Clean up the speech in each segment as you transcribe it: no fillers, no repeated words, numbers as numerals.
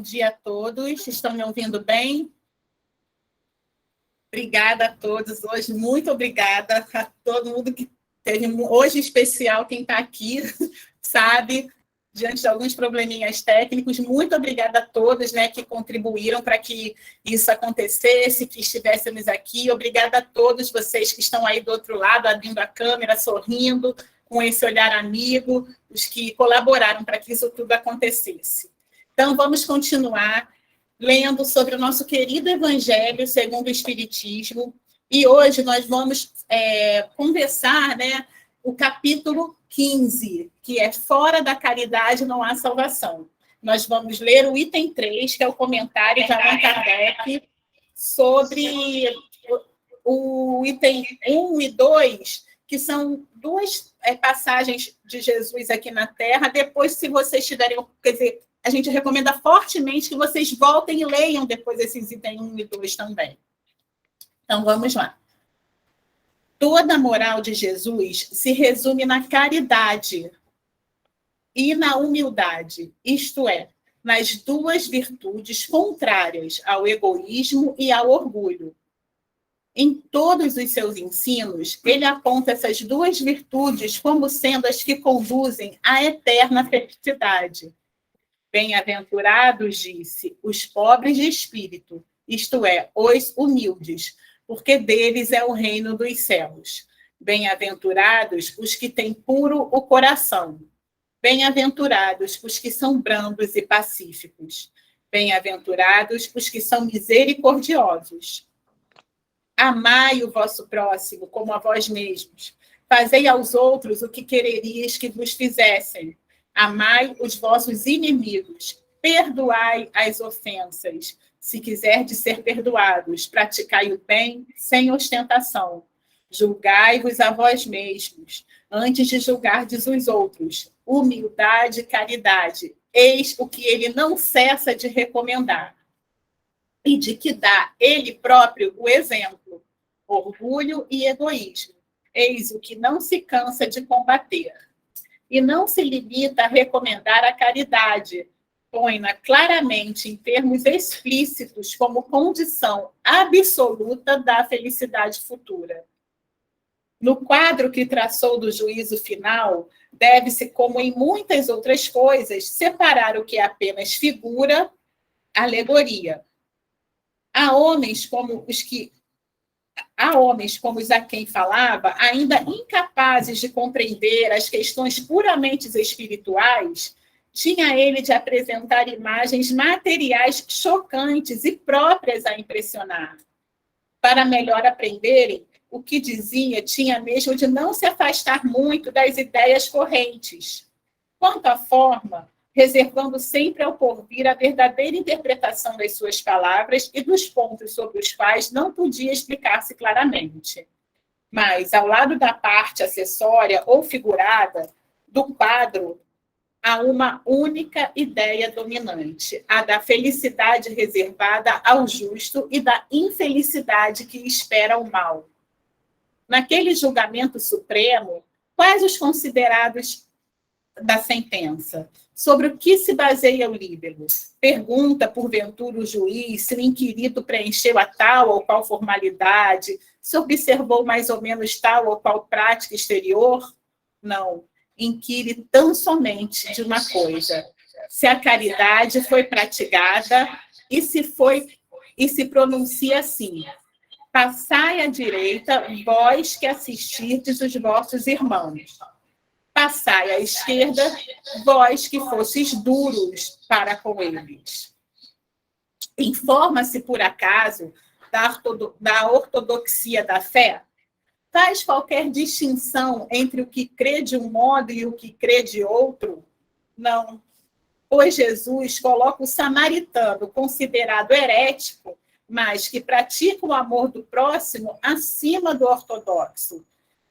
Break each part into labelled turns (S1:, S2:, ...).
S1: dia a todos. Estão me ouvindo bem? Obrigada a todos hoje. Muito obrigada a todo mundo que teve hoje, em especial quem está aqui, sabe, diante de alguns probleminhas técnicos. Muito obrigada a todos, né, que contribuíram para que isso acontecesse, que estivéssemos aqui. Obrigada a todos vocês que estão aí do outro lado, abrindo a câmera, sorrindo, com esse olhar amigo, os que colaboraram para que isso tudo acontecesse. Então, vamos continuar lendo sobre o nosso querido Evangelho segundo o Espiritismo, e hoje nós vamos conversar, né, o capítulo 15, que é Fora da Caridade não há salvação. Nós vamos ler o item 3, que é o comentário de Allan Kardec sobre o item 1 e 2, que são duas passagens de Jesus aqui na Terra. Depois, se vocês tiverem, quer dizer, a gente recomenda fortemente que vocês voltem e leiam depois esses itens 1 e 2 também. Então, vamos lá. Toda a moral de Jesus se resume na caridade e na humildade, isto é, nas duas virtudes contrárias ao egoísmo e ao orgulho. Em todos os seus ensinos, ele aponta essas duas virtudes como sendo as que conduzem à eterna felicidade. Bem-aventurados, disse, os pobres de espírito, isto é, os humildes, porque deles é o reino dos céus. Bem-aventurados os que têm puro o coração. Bem-aventurados os que são brandos e pacíficos. Bem-aventurados os que são misericordiosos. Amai o vosso próximo como a vós mesmos. Fazei aos outros o que quererias que vos fizessem. Amai os vossos inimigos, perdoai as ofensas. Se quiserdes ser perdoados, praticai o bem sem ostentação. Julgai-vos a vós mesmos, antes de julgardes os outros. Humildade e caridade, eis o que ele não cessa de recomendar. E de que dá ele próprio o exemplo. Orgulho e egoísmo, eis o que não se cansa de combater. E não se limita a recomendar a caridade, põe-na claramente em termos explícitos como condição absoluta da felicidade futura. No quadro que traçou do juízo final, deve-se, como em muitas outras coisas, separar o que é apenas figura, alegoria. Há homens como os a quem falava, ainda incapazes de compreender as questões puramente espirituais, tinha ele de apresentar imagens materiais chocantes e próprias a impressionar. Para melhor aprenderem, o que dizia tinha mesmo de não se afastar muito das ideias correntes. Quanto à forma, reservando sempre ao porvir a verdadeira interpretação das suas palavras e dos pontos sobre os quais não podia explicar-se claramente. Mas, ao lado da parte acessória ou figurada do quadro, há uma única ideia dominante, a da felicidade reservada ao justo e da infelicidade que espera o mal. Naquele julgamento supremo, quais os considerados da sentença? Sobre o que se baseia o líbero? Pergunta, porventura, o juiz se o inquirido preencheu a tal ou qual formalidade, se observou mais ou menos tal ou qual prática exterior? Não. Inquire tão somente de uma coisa: se a caridade foi praticada e se pronuncia assim: passai à direita, vós que assistirdes os vossos irmãos. Passai à esquerda, vós que fostes duros para com eles. Informa-se, por acaso, da ortodoxia da fé? Faz qualquer distinção entre o que crê de um modo e o que crê de outro? Não. Pois Jesus coloca o samaritano, considerado herético, mas que pratica o amor do próximo, acima do ortodoxo,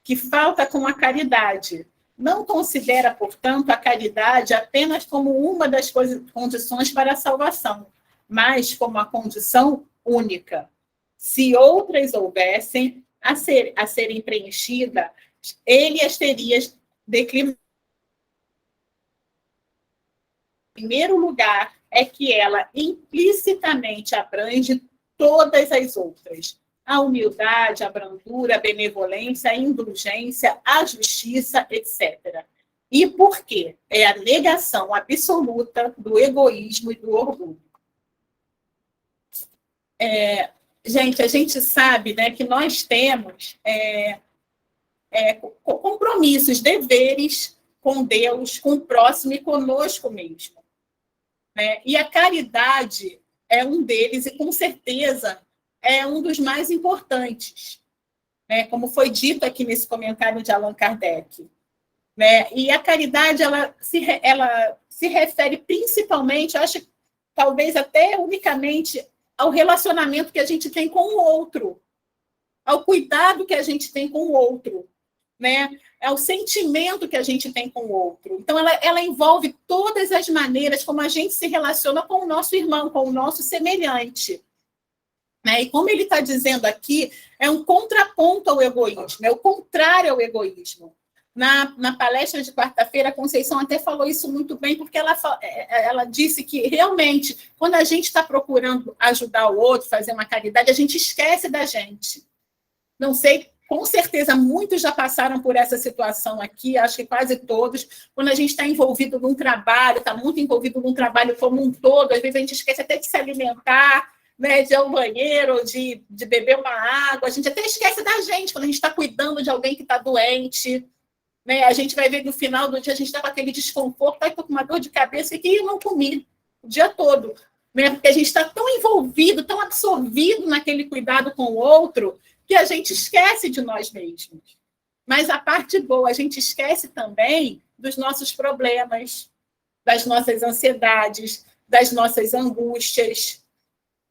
S1: que falta com a caridade. Não considera, portanto, a caridade apenas como uma das condições para a salvação, mas como a condição única. Se outras houvessem a serem preenchidas, ele as teria declinado. primeiro lugar, é que ela implicitamente abrange todas as outras. A humildade, a brandura, a benevolência, a indulgência, a justiça, etc. E por quê? É a negação absoluta do egoísmo e do orgulho. Gente, a gente sabe, né, que nós temos compromissos, deveres com Deus, com o próximo e conosco mesmo. Né? E a caridade é um deles, e com certeza é um dos mais importantes, né? Como foi dito aqui nesse comentário de Allan Kardec. Né? E a caridade, ela se refere principalmente, acho que talvez até unicamente, ao relacionamento que a gente tem com o outro, ao cuidado que a gente tem com o outro, né? É o sentimento que a gente tem com o outro. Então, ela envolve todas as maneiras como a gente se relaciona com o nosso irmão, com o nosso semelhante. Né? E como ele está dizendo aqui, é um contraponto ao egoísmo, é o contrário ao egoísmo. Na palestra de quarta-feira, a Conceição até falou isso muito bem, porque ela disse que, realmente, quando a gente está procurando ajudar o outro, fazer uma caridade, a gente esquece da gente. Não sei, com certeza, muitos já passaram por essa situação aqui, acho que quase todos, quando a gente está envolvido num trabalho, está muito envolvido num trabalho como um todo, às vezes a gente esquece até de se alimentar, né, de ir ao banheiro, de beber uma água, a gente até esquece da gente, quando a gente está cuidando de alguém que está doente, né, a gente vai ver no final do dia, a gente está com aquele desconforto, estou com uma dor de cabeça que eu não comi o dia todo, né, porque a gente está tão envolvido, tão absorvido naquele cuidado com o outro, que a gente esquece de nós mesmos. Mas a parte boa, a gente esquece também dos nossos problemas, das nossas ansiedades, das nossas angústias.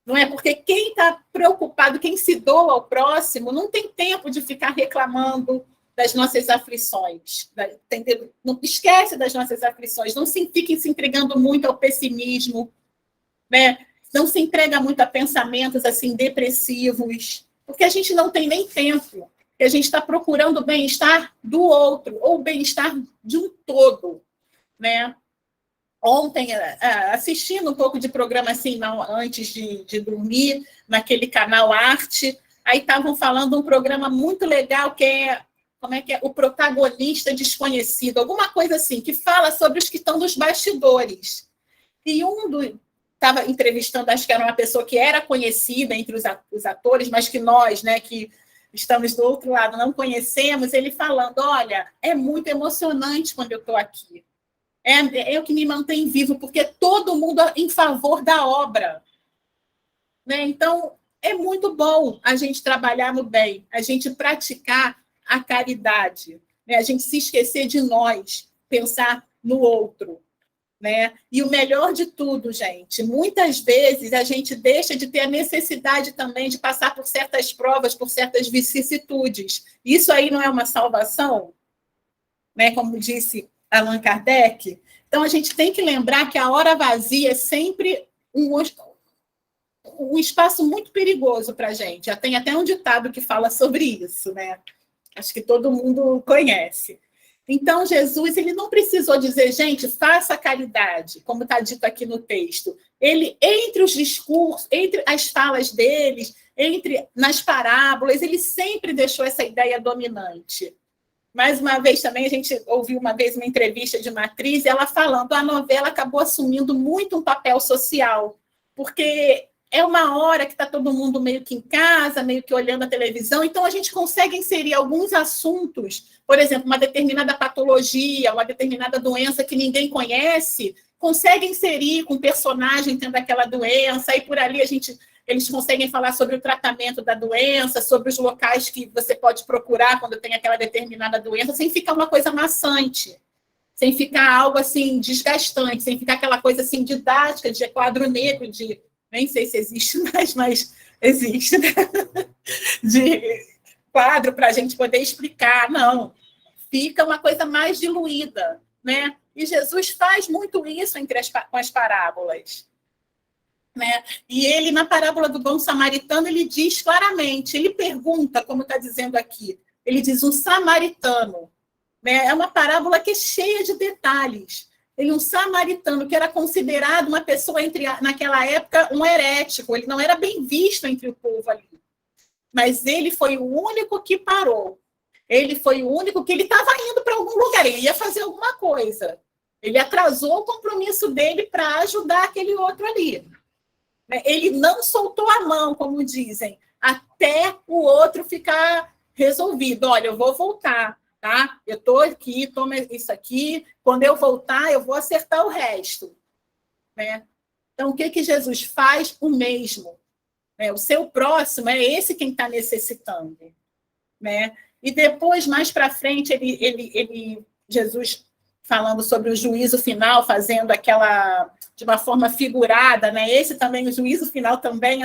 S1: Não é? Porque quem está preocupado, quem se doa ao próximo, não tem tempo de ficar reclamando das nossas aflições. Entendeu? Não esquece das nossas aflições, não fiquem se entregando muito ao pessimismo, né? Não se entrega muito a pensamentos assim depressivos, porque a gente não tem nem tempo, a gente está procurando o bem-estar do outro, ou o bem-estar de um todo, né? Ontem, assistindo um pouco de programa assim, antes de dormir, naquele canal Arte, aí estavam falando um programa muito legal, que é, como é que é? O Protagonista Desconhecido, alguma coisa assim, que fala sobre os que estão nos bastidores. E estava entrevistando, acho que era uma pessoa que era conhecida entre os atores, mas que nós, né, que estamos do outro lado, não conhecemos, ele falando, olha, é muito emocionante quando eu estou aqui. É o que me mantém vivo, porque todo mundo em favor da obra. Né? Então, é muito bom a gente trabalhar no bem, a gente praticar a caridade, né? A gente se esquecer de nós, pensar no outro. Né? E o melhor de tudo, gente, muitas vezes a gente deixa de ter a necessidade também de passar por certas provas, por certas vicissitudes. Isso aí não é uma salvação? Né? Como disse Allan Kardec. Então, a gente tem que lembrar que a hora vazia é sempre um espaço muito perigoso para a gente. Já tem até um ditado que fala sobre isso, né? Acho que todo mundo conhece. Então, Jesus, ele não precisou dizer, gente, faça caridade, como está dito aqui no texto. Ele, entre os discursos, entre as falas deles, nas parábolas, ele sempre deixou essa ideia dominante. Mais uma vez também, a gente ouviu uma vez uma entrevista de uma atriz, ela falando, a novela acabou assumindo muito um papel social, porque é uma hora que está todo mundo meio que em casa, meio que olhando a televisão, então a gente consegue inserir alguns assuntos, por exemplo, uma determinada patologia, uma determinada doença que ninguém conhece, consegue inserir com o personagem tendo aquela doença, e por ali eles conseguem falar sobre o tratamento da doença, sobre os locais que você pode procurar quando tem aquela determinada doença, sem ficar uma coisa maçante, sem ficar algo assim desgastante, sem ficar aquela coisa assim didática, de quadro negro, de nem sei se existe mais, mas existe, né? De quadro para a gente poder explicar. Não, fica uma coisa mais diluída, né? E Jesus faz muito isso com as parábolas. Né? E ele, na parábola do bom samaritano, ele diz claramente, ele pergunta, como está dizendo aqui, ele diz um samaritano. Né? É uma parábola que é cheia de detalhes. Ele um samaritano, que era considerado uma pessoa, naquela época, um herético. Ele não era bem visto entre o povo ali. Mas ele foi o único que parou. Ele foi o único que ele estava indo para algum lugar. Ele ia fazer alguma coisa. Ele atrasou o compromisso dele para ajudar aquele outro ali. Ele não soltou a mão, como dizem, até o outro ficar resolvido. Olha, eu vou voltar, tá? Eu estou aqui, toma isso aqui. Quando eu voltar, eu vou acertar o resto. Né? Então, o que Jesus faz? O mesmo. Né? O seu próximo é esse quem está necessitando. Né? E depois, mais para frente, Jesus falando sobre o juízo final, fazendo aquela de uma forma figurada, né? Esse também, o juízo final também,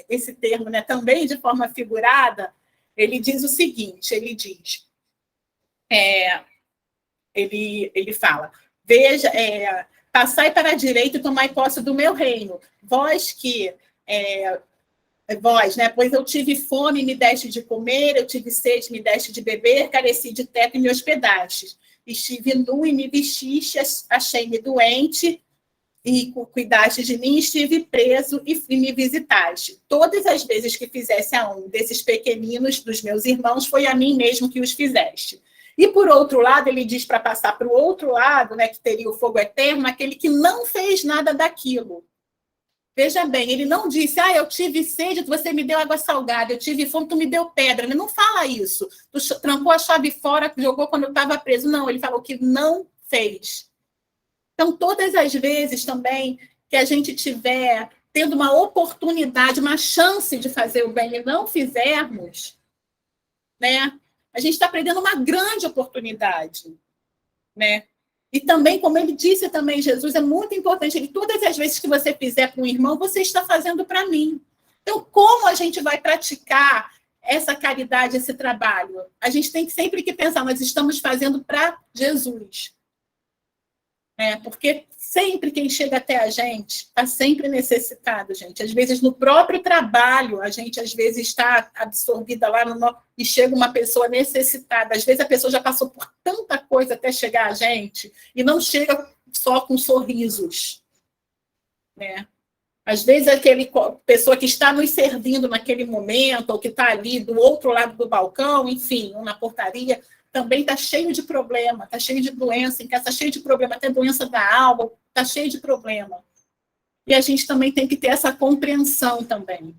S1: esse termo, né? Também de forma figurada, ele diz o seguinte, ele fala, veja, passai para a direita e tomai posse do meu reino, vós, né? Pois eu tive fome, me deste de comer, eu tive sede, me deste de beber, careci de teto e me hospedastes. Estive nu e me vestiste, achei-me doente e cuidaste de mim, estive preso e me visitaste. Todas as vezes que fizesse a um desses pequeninos dos meus irmãos, foi a mim mesmo que os fizeste. E, por outro lado, ele diz para passar para o outro lado, né, que teria o fogo eterno, aquele que não fez nada daquilo. Veja bem, ele não disse, eu tive sede, você me deu água salgada, eu tive fome, tu me deu pedra. Ele não fala isso. Tu trancou a chave fora, jogou quando eu estava preso. Não, ele falou que não fez. Então, todas as vezes também que a gente tiver tendo uma oportunidade, uma chance de fazer o bem e não fizermos, né, a gente está perdendo uma grande oportunidade. Né? E também, como ele disse também, Jesus, é muito importante, ele, todas as vezes que você fizer para um irmão, você está fazendo para mim. Então, como a gente vai praticar essa caridade, esse trabalho? A gente tem sempre que pensar, nós estamos fazendo para Jesus. Porque sempre quem chega até a gente está sempre necessitado, gente. Às vezes, no próprio trabalho, a gente, às vezes, está absorvida lá e chega uma pessoa necessitada. Às vezes, a pessoa já passou por tanta coisa até chegar a gente e não chega só com sorrisos. Né? Às vezes, aquele pessoa que está nos servindo naquele momento ou que está ali do outro lado do balcão, enfim, ou na portaria, também está cheio de problema, está cheio de doença, em casa está cheio de problema, até doença da alma, está cheio de problema. E a gente também tem que ter essa compreensão também.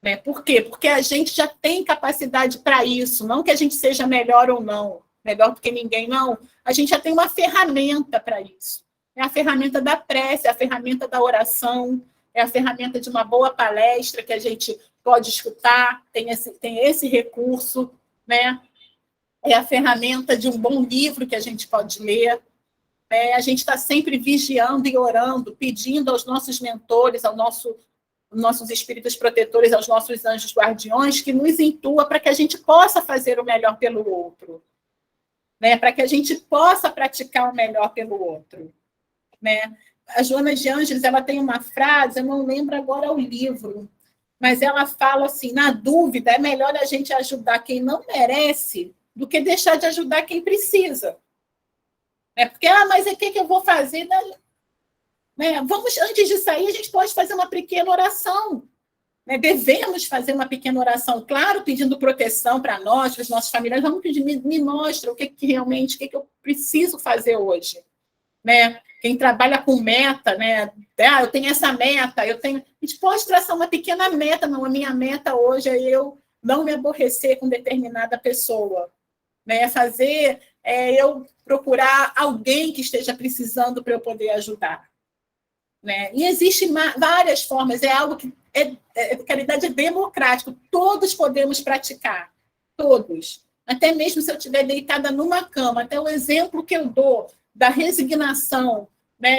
S1: Né? Por quê? Porque a gente já tem capacidade para isso, não que a gente seja melhor ou não, melhor do que ninguém, não. A gente já tem uma ferramenta para isso. É a ferramenta da prece, é a ferramenta da oração, é a ferramenta de uma boa palestra que a gente pode escutar, tem esse recurso, né? É a ferramenta de um bom livro que a gente pode ler. A gente está sempre vigiando e orando, pedindo aos nossos mentores, aos nossos espíritos protetores, aos nossos anjos guardiões, que nos intua para que a gente possa fazer o melhor pelo outro. Para que a gente possa praticar o melhor pelo outro. A Joana de Ângeles, ela tem uma frase, eu não lembro agora o livro, mas ela fala assim, na dúvida, é melhor a gente ajudar quem não merece do que deixar de ajudar quem precisa. Porque, mas o que eu vou fazer? Vamos, antes de sair, a gente pode fazer uma pequena oração. Devemos fazer uma pequena oração, claro, pedindo proteção para nós, para os nossos familiares. Vamos pedir, me mostra o que realmente, o que eu preciso fazer hoje. Quem trabalha com meta, eu tenho essa meta, a gente pode traçar uma pequena meta, não, a minha meta hoje é eu não me aborrecer com determinada pessoa. Eu procurar alguém que esteja precisando para eu poder ajudar. E existem várias formas, é algo que caridade é democrático, todos podemos praticar, todos. Até mesmo se eu estiver deitada numa cama, até o exemplo que eu dou da resignação,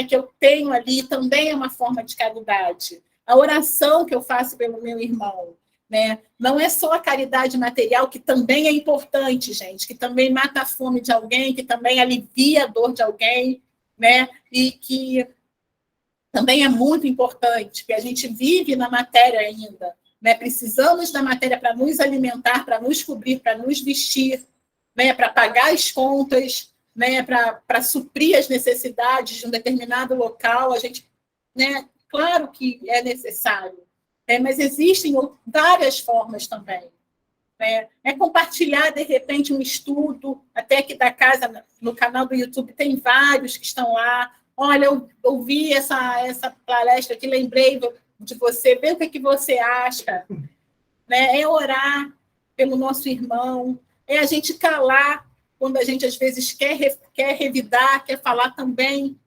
S1: que eu tenho ali, também é uma forma de caridade. A oração que eu faço pelo meu irmão, não é só a caridade material, que também é importante, gente, que também mata a fome de alguém, que também alivia a dor de alguém, e que também é muito importante, porque a gente vive na matéria ainda, precisamos da matéria para nos alimentar, para nos cobrir, para nos vestir, para pagar as contas, né, para suprir as necessidades de um determinado local, a gente, né, claro que é necessário, mas existem várias formas também. Né? É compartilhar, de repente, um estudo, até que da casa, no canal do YouTube, tem vários que estão lá. Olha, eu ouvi essa palestra aqui, lembrei de você, vê o que você acha. Né? É orar pelo nosso irmão, é a gente calar quando a gente, às vezes, quer revidar, quer falar também,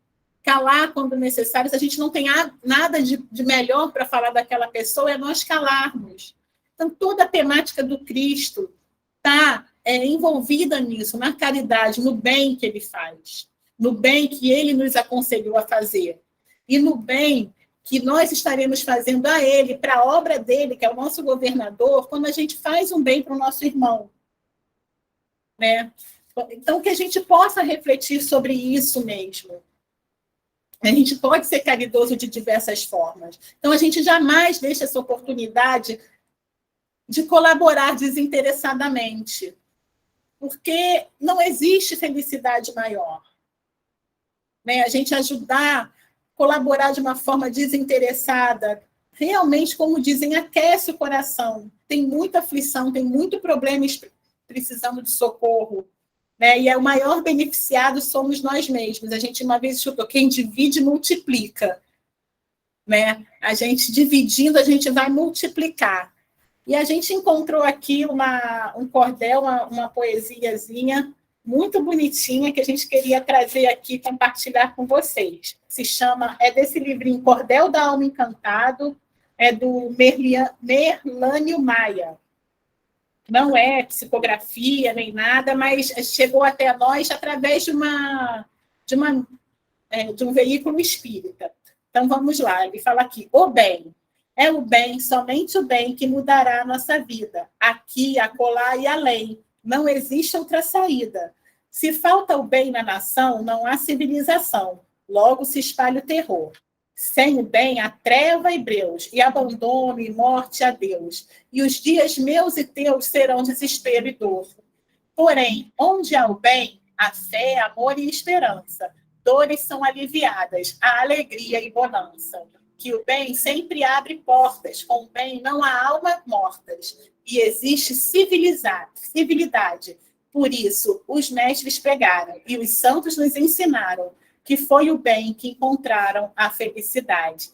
S1: calar quando necessário. Se a gente não tem nada de melhor para falar daquela pessoa, é nós calarmos. Então, toda a temática do Cristo está envolvida nisso, na caridade, no bem que ele faz, no bem que ele nos aconselhou a fazer, e no bem que nós estaremos fazendo a ele, para a obra dele, que é o nosso governador, quando a gente faz um bem para o nosso irmão. Né? Então, que a gente possa refletir sobre isso mesmo. A gente pode ser caridoso de diversas formas. Então, a gente jamais deixa essa oportunidade de colaborar desinteressadamente, porque não existe felicidade maior. Né? A gente ajudar, colaborar de uma forma desinteressada, realmente, como dizem, aquece o coração. Tem muita aflição, tem muito problema precisando de socorro. Né? E o maior beneficiado somos nós mesmos. A gente uma vez escutou, quem divide, multiplica. Né? A gente dividindo, a gente vai multiplicar. E a gente encontrou aqui um cordel, uma poesiazinha muito bonitinha que a gente queria trazer aqui, compartilhar com vocês. Se chama, é desse livrinho Cordel da Alma Encantado, é do Merlânio Maia. Não é psicografia nem nada, mas chegou até nós através de um veículo espírita. Então, vamos lá. Ele fala aqui, o bem. É o bem, somente o bem, que mudará a nossa vida. Aqui, acolá e além. Não existe outra saída. Se falta o bem na nação, não há civilização. Logo se espalha o terror. Sem o bem, há treva e breus, e abandono e morte a Deus. E os dias meus e teus serão desespero e dor. Porém, onde há o bem, há fé, amor e esperança. Dores são aliviadas, há alegria e bonança. Que o bem sempre abre portas, com o bem não há alma mortas. E existe civilidade. Por isso, os mestres pregaram, e os santos nos ensinaram, que foi o bem que encontraram a felicidade.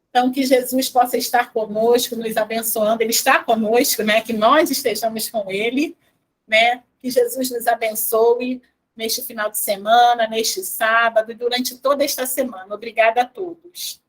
S1: Então, que Jesus possa estar conosco, nos abençoando. Ele está conosco, né? Que nós estejamos com ele, né? Que Jesus nos abençoe neste final de semana, neste sábado, e durante toda esta semana. Obrigada a todos.